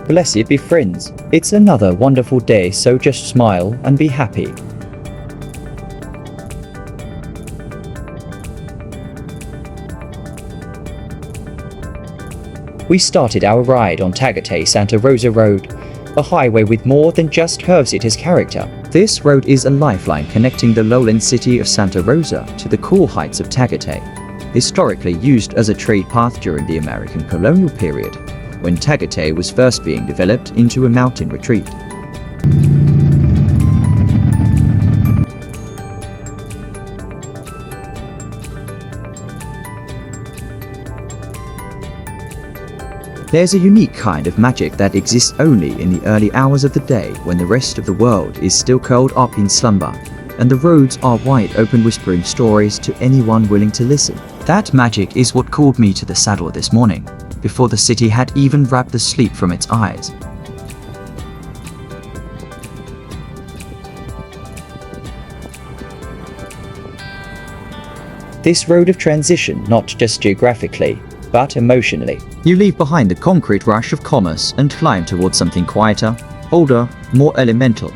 Blessed be friends. It's another wonderful day, so just smile and be happy. We started our ride on Tagaytay Santa Rosa Road, a highway with more than just curves, it has character. This road is a lifeline connecting the lowland city of Santa Rosa to the cool heights of Tagaytay, historically used as a trade path during the American colonial period, when Tagaytay was first being developed into a mountain retreat. There's a unique kind of magic that exists only in the early hours of the day, when the rest of the world is still curled up in slumber, and the roads are wide open, whispering stories to anyone willing to listen. That magic is what called me to the saddle this morning, before the city had even wrapped the sleep from its eyes. This road of transition, not just geographically, but emotionally. You leave behind the concrete rush of commerce and climb towards something quieter, older, more elemental.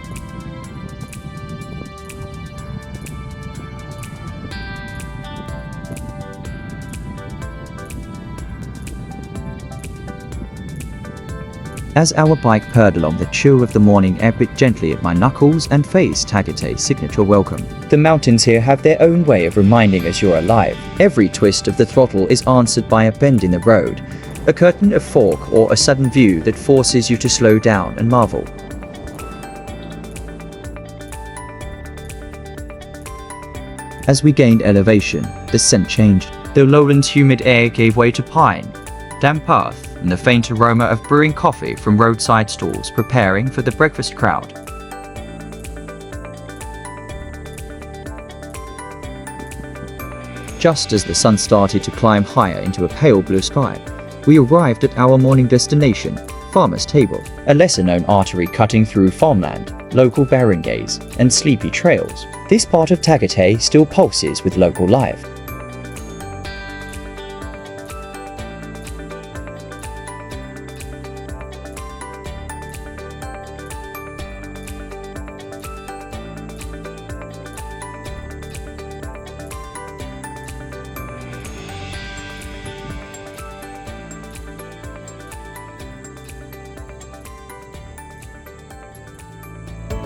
As our bike purred along, the chill of the morning air bit gently at my knuckles and faced Tagaytay's signature welcome. The mountains here have their own way of reminding us you're alive. Every twist of the throttle is answered by a bend in the road, a curtain of fog, or a sudden view that forces you to slow down and marvel. As we gained elevation, the scent changed. The lowland's humid air gave way to pine, damp earth, and the faint aroma of brewing coffee from roadside stalls preparing for the breakfast crowd. Just as the sun started to climb higher into a pale blue sky, we arrived at our morning destination, Farmer's Table, a lesser-known artery cutting through farmland, local barangays, and sleepy trails. This part of Tagaytay still pulses with local life.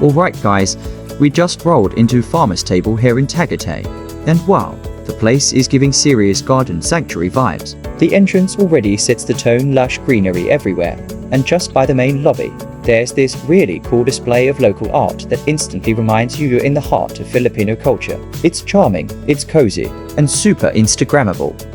Alright guys, we just rolled into Farmer's Table here in Tagaytay, and wow, the place is giving serious garden sanctuary vibes. The entrance already sets the tone, lush greenery everywhere, and just by the main lobby, there's this really cool display of local art that instantly reminds you you're in the heart of Filipino culture. It's charming, it's cozy, and super Instagrammable.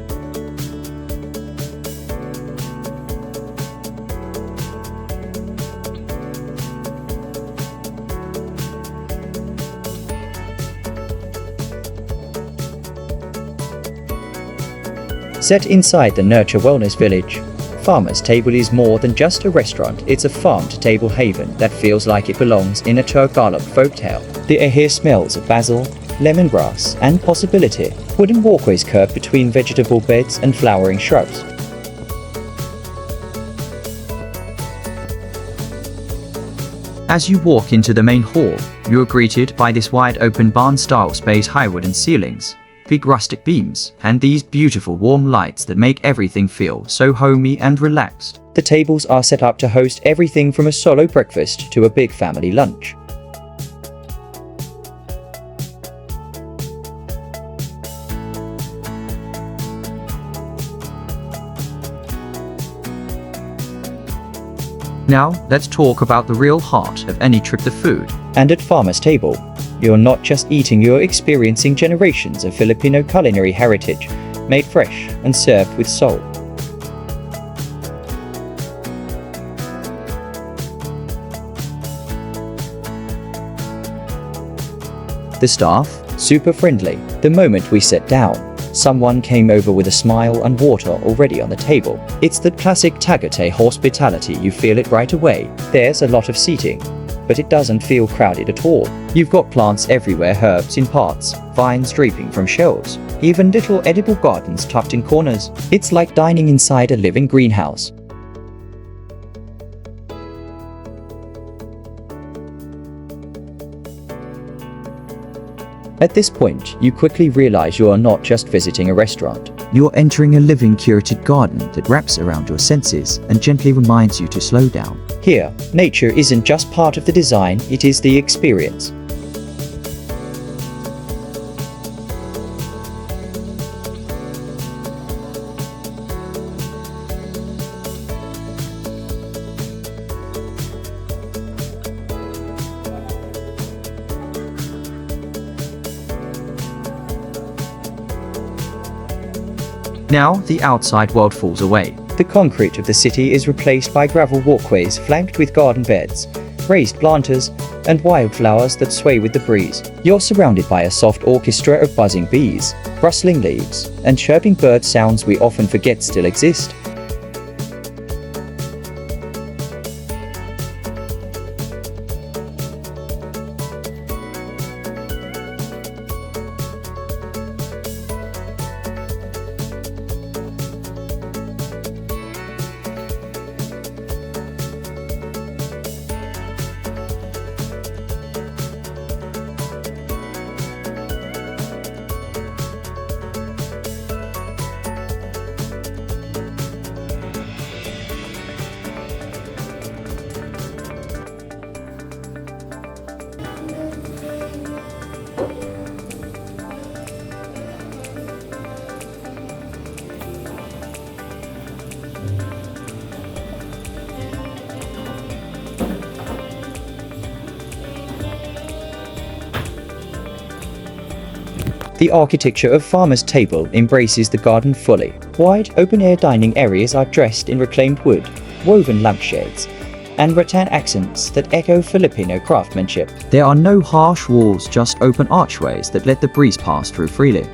Set inside the Nurture Wellness Village, Farmer's Table is more than just a restaurant, it's a farm-to-table haven that feels like it belongs in a Tagalog folktale. The air here smells of basil, lemongrass, and possibility. Wooden walkways curve between vegetable beds and flowering shrubs. As you walk into the main hall, you are greeted by this wide-open barn-style space, high wooden ceilings, big rustic beams, and these beautiful warm lights that make everything feel so homey and relaxed. The tables are set up to host everything from a solo breakfast to a big family lunch. Now, let's talk about the real heart of any trip, the food. And at Farmer's Table, you're not just eating, you're experiencing generations of Filipino culinary heritage, made fresh and served with soul. The staff, super friendly. The moment we sat down, someone came over with a smile and water already on the table. It's the classic Tagaytay hospitality, you feel it right away. There's a lot of seating, but it doesn't feel crowded at all. You've got plants everywhere, herbs in pots, vines draping from shelves, even little edible gardens tucked in corners. It's like dining inside a living greenhouse. At this point, you quickly realize you are not just visiting a restaurant. You're entering a living, curated garden that wraps around your senses and gently reminds you to slow down. Here, nature isn't just part of the design, it is the experience. Now, the outside world falls away. The concrete of the city is replaced by gravel walkways flanked with garden beds, raised planters, and wildflowers that sway with the breeze. You're surrounded by a soft orchestra of buzzing bees, rustling leaves, and chirping bird sounds we often forget still exist. The architecture of Farmer's Table embraces the garden fully. Wide, open-air dining areas are dressed in reclaimed wood, woven lampshades, and rattan accents that echo Filipino craftsmanship. There are no harsh walls, just open archways that let the breeze pass through freely.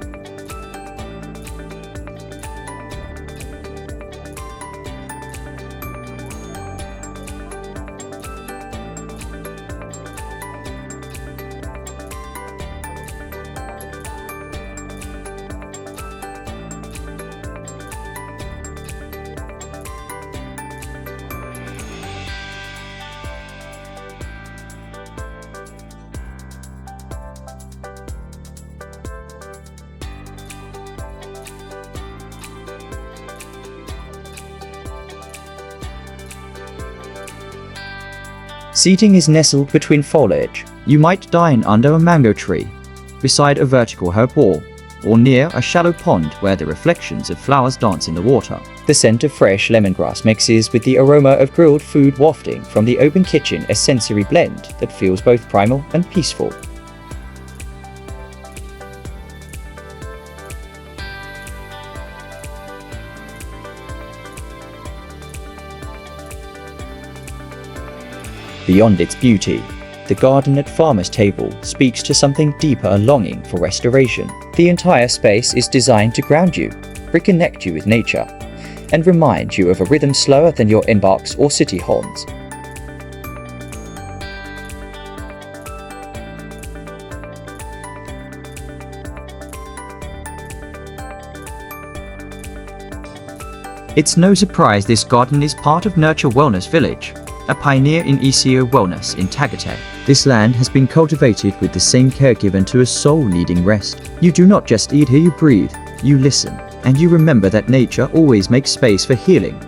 Seating is nestled between foliage. You might dine under a mango tree, beside a vertical herb wall, or near a shallow pond where the reflections of flowers dance in the water. The scent of fresh lemongrass mixes with the aroma of grilled food wafting from the open kitchen, a sensory blend that feels both primal and peaceful. Beyond its beauty, the garden at Farmer's Table speaks to something deeper, a longing for restoration. The entire space is designed to ground you, reconnect you with nature, and remind you of a rhythm slower than your embarks or city horns. It's no surprise this garden is part of Nurture Wellness Village, a pioneer in ECO wellness in Tagaytay. This land has been cultivated with the same care given to a soul needing rest. You do not just eat here, you breathe, you listen, and you remember that nature always makes space for healing.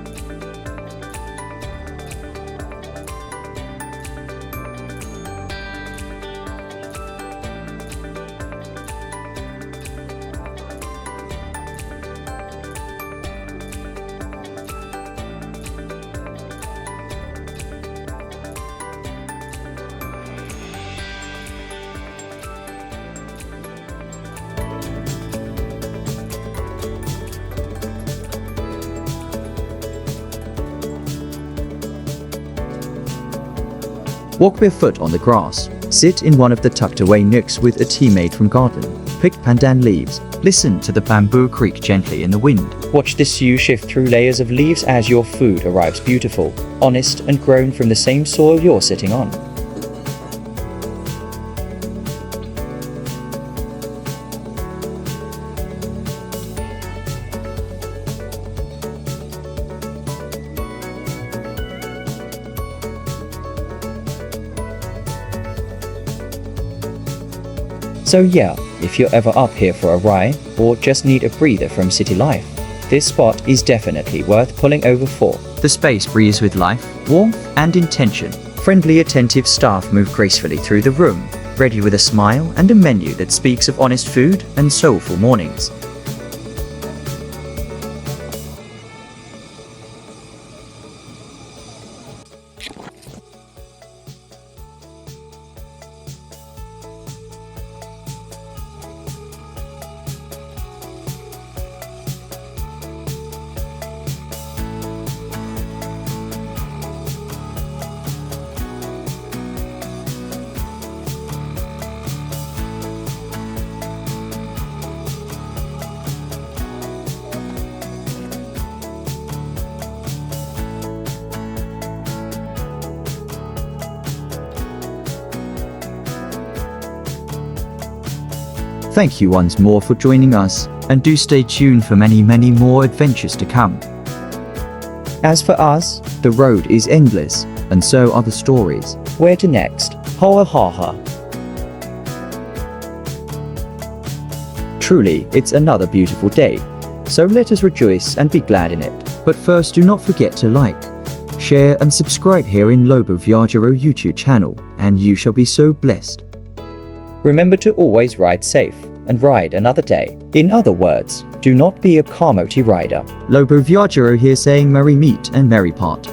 Walk barefoot on the grass. Sit in one of the tucked away nooks with a tea made from garden. Pick pandan leaves. Listen to the bamboo creak gently in the wind. Watch the sioux shift through layers of leaves as your food arrives beautiful, honest, and grown from the same soil you're sitting on. So yeah, If you're ever up here for a ride, or just need a breather from city life, this spot is definitely worth pulling over for. The space breathes with life, warmth, and intention. Friendly, attentive staff move gracefully through the room, ready with a smile and a menu that speaks of honest food and soulful mornings. Thank you once more for joining us, and do stay tuned for many more adventures to come. As for us, the road is endless, and so are the stories. Where to next? Ha ha ha. Truly, it's another beautiful day, so let us rejoice and be glad in it. But first, do not forget to like, share and subscribe here in Lobo Viajero YouTube channel, and you shall be so blessed. Remember to always ride safe and ride another day. In other words, do not be a car rider. Lobo Viajero here saying merry meet and merry part.